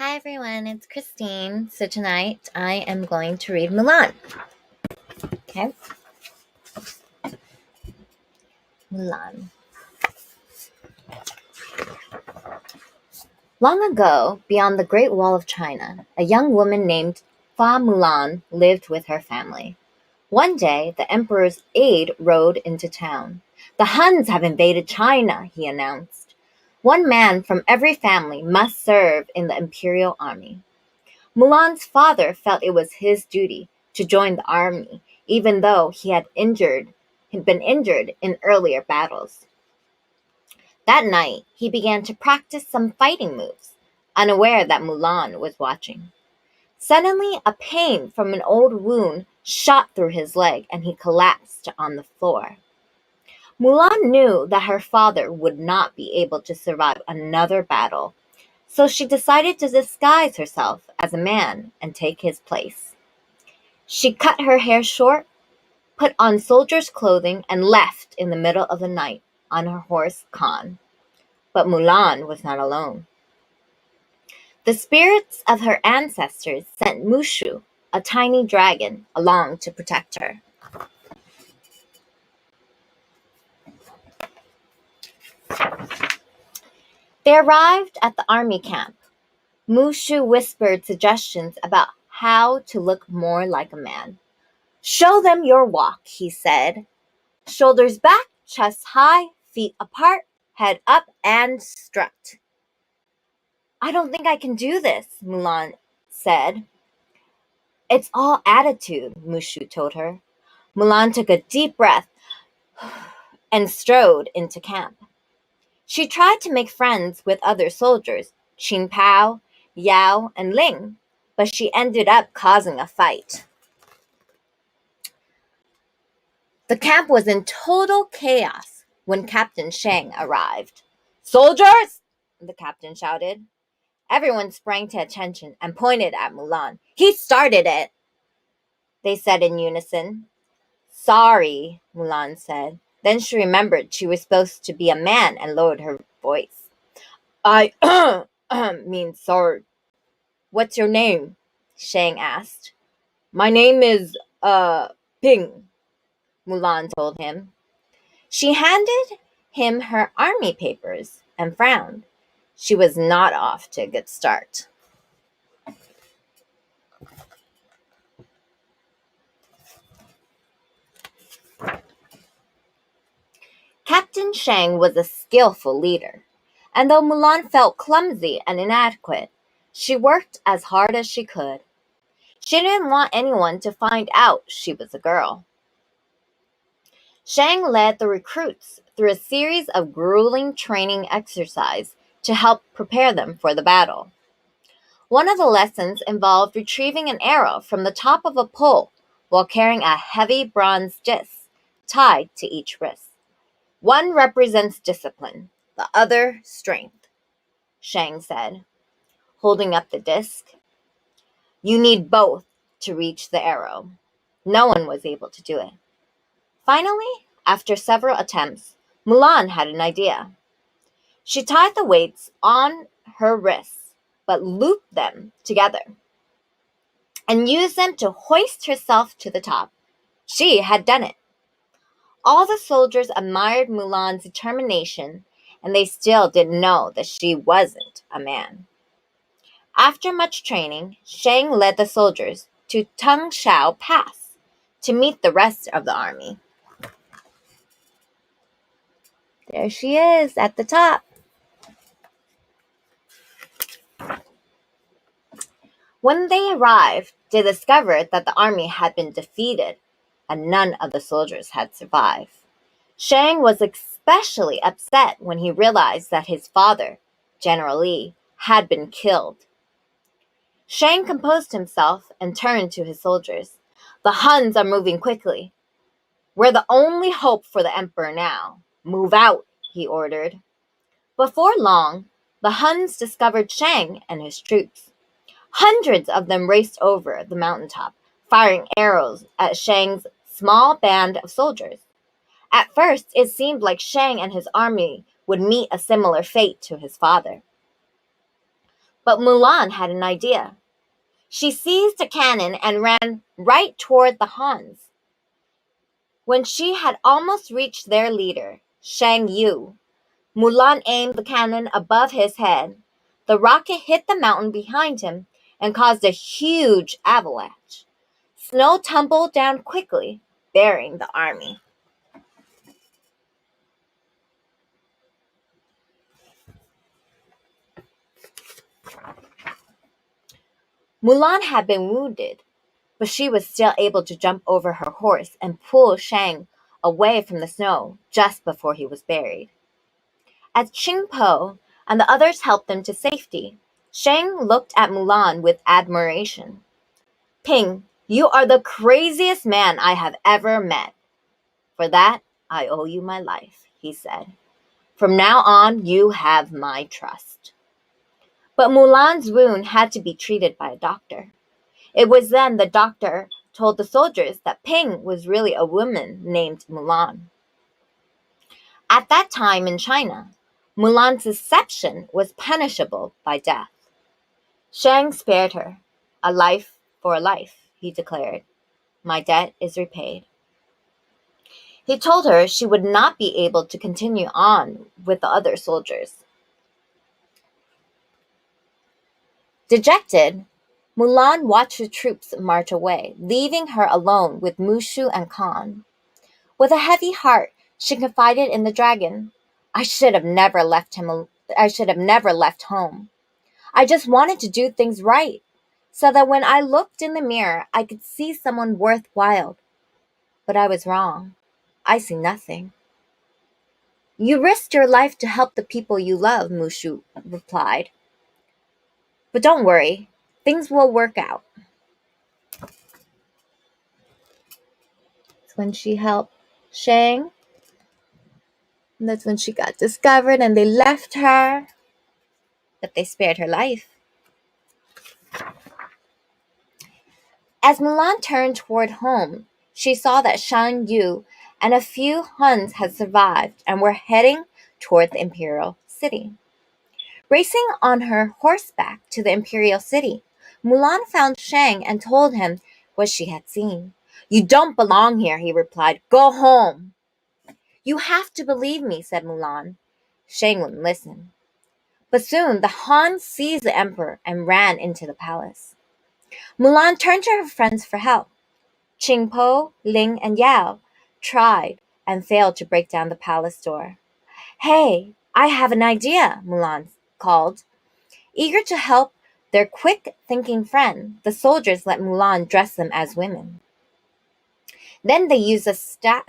Hi everyone, it's Christine. So tonight I am going to read Mulan. Okay, Mulan. Long ago, beyond the Great Wall of China, a young woman named Fa Mulan lived with her family. One day, the emperor's aide rode into town. The Huns have invaded China, he announced. One man from every family must serve in the imperial army. Mulan's father felt it was his duty to join the army, even though had been injured in earlier battles. That night, he began to practice some fighting moves, unaware that Mulan was watching. Suddenly, a pain from an old wound shot through his leg and he collapsed on the floor. Mulan knew that her father would not be able to survive another battle, so she decided to disguise herself as a man and take his place. She cut her hair short, put on soldier's clothing, and left in the middle of the night on her horse Khan. But Mulan was not alone. The spirits of her ancestors sent Mushu, a tiny dragon, along to protect her. They arrived at the army camp. Mushu whispered suggestions about how to look more like a man. "Show them your walk," he said. "Shoulders back, chest high, feet apart, head up, and strut." "I don't think I can do this," Mulan said. "It's all attitude," Mushu told her. Mulan took a deep breath and strode into camp. She tried to make friends with other soldiers, Qin Pao, Yao, and Ling, but she ended up causing a fight. The camp was in total chaos when Captain Shang arrived. "Soldiers!" the captain shouted. Everyone sprang to attention and pointed at Mulan. "He started it!" they said in unison. "Sorry," Mulan said. Then she remembered she was supposed to be a man and lowered her voice. "I mean sorry. What's your name?" Shang asked. "My name is, Ping," Mulan told him. She handed him her army papers and frowned. She was not off to a good start. Captain Shang was a skillful leader, and though Mulan felt clumsy and inadequate, she worked as hard as she could. She didn't want anyone to find out she was a girl. Shang led the recruits through a series of grueling training exercises to help prepare them for the battle. One of the lessons involved retrieving an arrow from the top of a pole while carrying a heavy bronze disc tied to each wrist. "One represents discipline, the other strength," Shang said, holding up the disc. "You need both to reach the arrow." No one was able to do it. Finally, after several attempts, Mulan had an idea. She tied the weights on her wrists, but looped them together and used them to hoist herself to the top. She had done it. All the soldiers admired Mulan's determination, and they still didn't know that she wasn't a man. After much training, Shang led the soldiers to Shao Pass to meet the rest of the army. There she is at the top. When they arrived, they discovered that the army had been defeated and none of the soldiers had survived. Shang was especially upset when he realized that his father, General Li, had been killed. Shang composed himself and turned to his soldiers. "The Huns are moving quickly. We're the only hope for the emperor now. Move out," he ordered. Before long, the Huns discovered Shang and his troops. Hundreds of them raced over the mountaintop, firing arrows at Shang's small band of soldiers. At first, it seemed like Shang and his army would meet a similar fate to his father. But Mulan had an idea. She seized a cannon and ran right toward the Huns. When she had almost reached their leader, Shang Yu, Mulan aimed the cannon above his head. The rocket hit the mountain behind him and caused a huge avalanche. Snow tumbled down quickly, burying the army. Mulan had been wounded, but she was still able to jump over her horse and pull Shang away from the snow just before he was buried. As Qingpo and the others helped them to safety, Shang looked at Mulan with admiration. Ping, you are the craziest man I have ever met. For that, I owe you my life, he said. From now on, you have my trust. But Mulan's wound had to be treated by a doctor. It was then the doctor told the soldiers that Ping was really a woman named Mulan. At that time in China, Mulan's deception was punishable by death. Shang spared her. A life for a life, he declared. My debt is repaid. He told her she would not be able to continue on with the other soldiers. Dejected, Mulan watched the troops march away, leaving her alone with Mushu and Khan. With a heavy heart, she confided in the dragon. I should have never left home. I just wanted to do things right, so that when I looked in the mirror, I could see someone worthwhile. But I was wrong. I see nothing. You risked your life to help the people you love, Mushu replied. But don't worry, things will work out. That's when she helped Shang. And that's when she got discovered and they left her. But they spared her life. As Mulan turned toward home, she saw that Shan Yu and a few Huns had survived and were heading toward the imperial city. Racing on her horseback to the imperial city, Mulan found Shang and told him what she had seen. You don't belong here, he replied. Go home. You have to believe me, said Mulan. Shang wouldn't listen. But soon the Han seized the emperor and ran into the palace. Mulan turned to her friends for help. Qingpo, Ling, and Yao tried and failed to break down the palace door. Hey, I have an idea, Mulan called. Eager to help their quick-thinking friend, the soldiers let Mulan dress them as women. Then they used the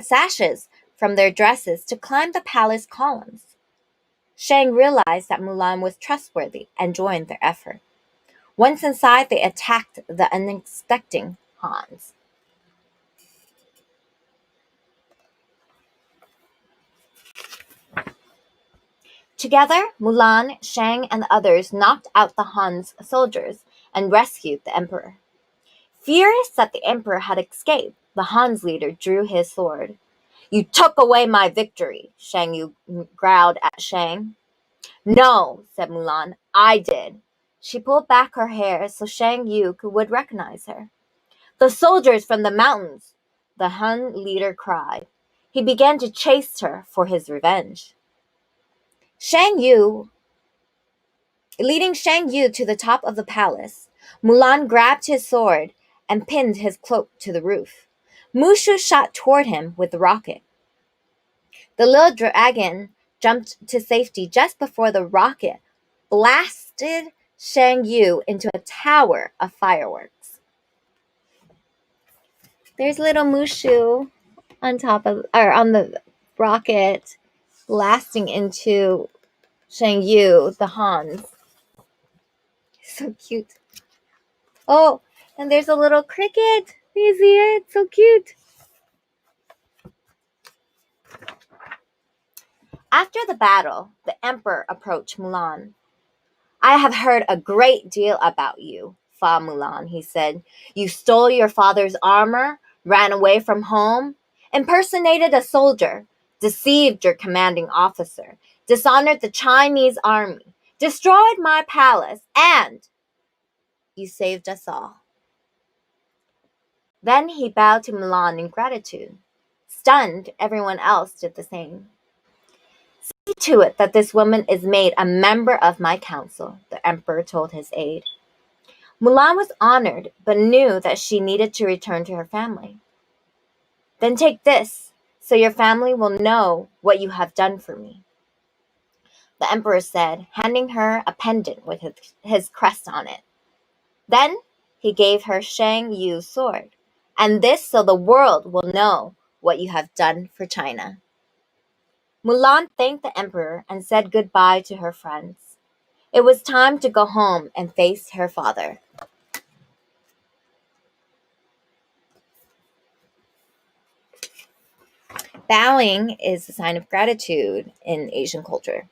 sashes from their dresses to climb the palace columns. Shang realized that Mulan was trustworthy and joined their effort. Once inside, they attacked the unsuspecting Hans. Together, Mulan, Shang, and the others knocked out the Han's soldiers and rescued the emperor. Furious that the emperor had escaped, the Han's leader drew his sword. You took away my victory, Shang Yu growled at Shang. No, said Mulan, I did. She pulled back her hair so Shang Yu would recognize her. The soldiers from the mountains, the Han leader cried. He began to chase her for his revenge. Shang Yu, leading Shang Yu to the top of the palace, Mulan grabbed his sword and pinned his cloak to the roof. Mushu shot toward him with the rocket. The little dragon jumped to safety just before the rocket blasted Shang Yu into a tower of fireworks. There's little Mushu on the rocket blasting into Shang Yu, the Hans. So cute. Oh, and there's a little cricket. Do you see it? So cute. After the battle, the emperor approached Mulan. I have heard a great deal about you, Fa Mulan, he said. You stole your father's armor, ran away from home, impersonated a soldier, deceived your commanding officer, dishonored the Chinese army, destroyed my palace, and you saved us all. Then he bowed to Mulan in gratitude. Stunned, everyone else did the same. See to it that this woman is made a member of my council, the emperor told his aide. Mulan was honored, but knew that she needed to return to her family. Then take this, so your family will know what you have done for me, the emperor said, handing her a pendant with his crest on it. Then he gave her Shang Yu's sword, and this so the world will know what you have done for China. Mulan thanked the emperor and said goodbye to her friends. It was time to go home and face her father. Bowing is a sign of gratitude in Asian culture.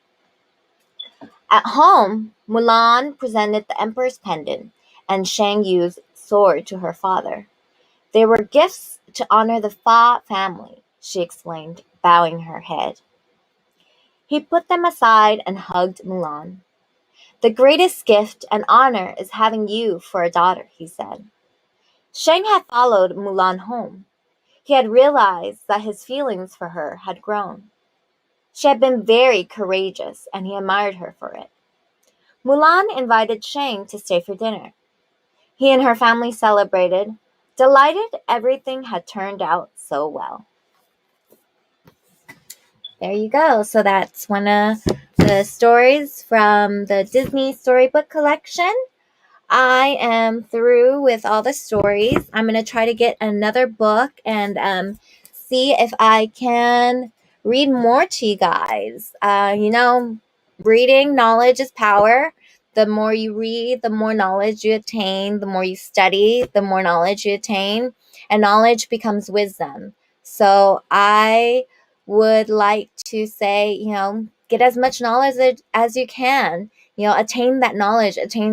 At home, Mulan presented the emperor's pendant and Shang Yu's sword to her father. They were gifts to honor the Fa family, she explained, bowing her head. He put them aside and hugged Mulan. The greatest gift and honor is having you for a daughter, he said. Shang had followed Mulan home. He had realized that his feelings for her had grown. She had been very courageous, and he admired her for it. Mulan invited Shang to stay for dinner. He and her family celebrated, delighted everything had turned out so well. There you go. So that's one of the stories from the Disney Storybook Collection. I am through with all the stories. I'm going to try to get another book and see if I can read more to you guys. Reading knowledge is power. The more you read, the more knowledge you attain. The more you study, the more knowledge you attain. And knowledge becomes wisdom. So I would like to say, get as much knowledge as you can. Attain that knowledge, attain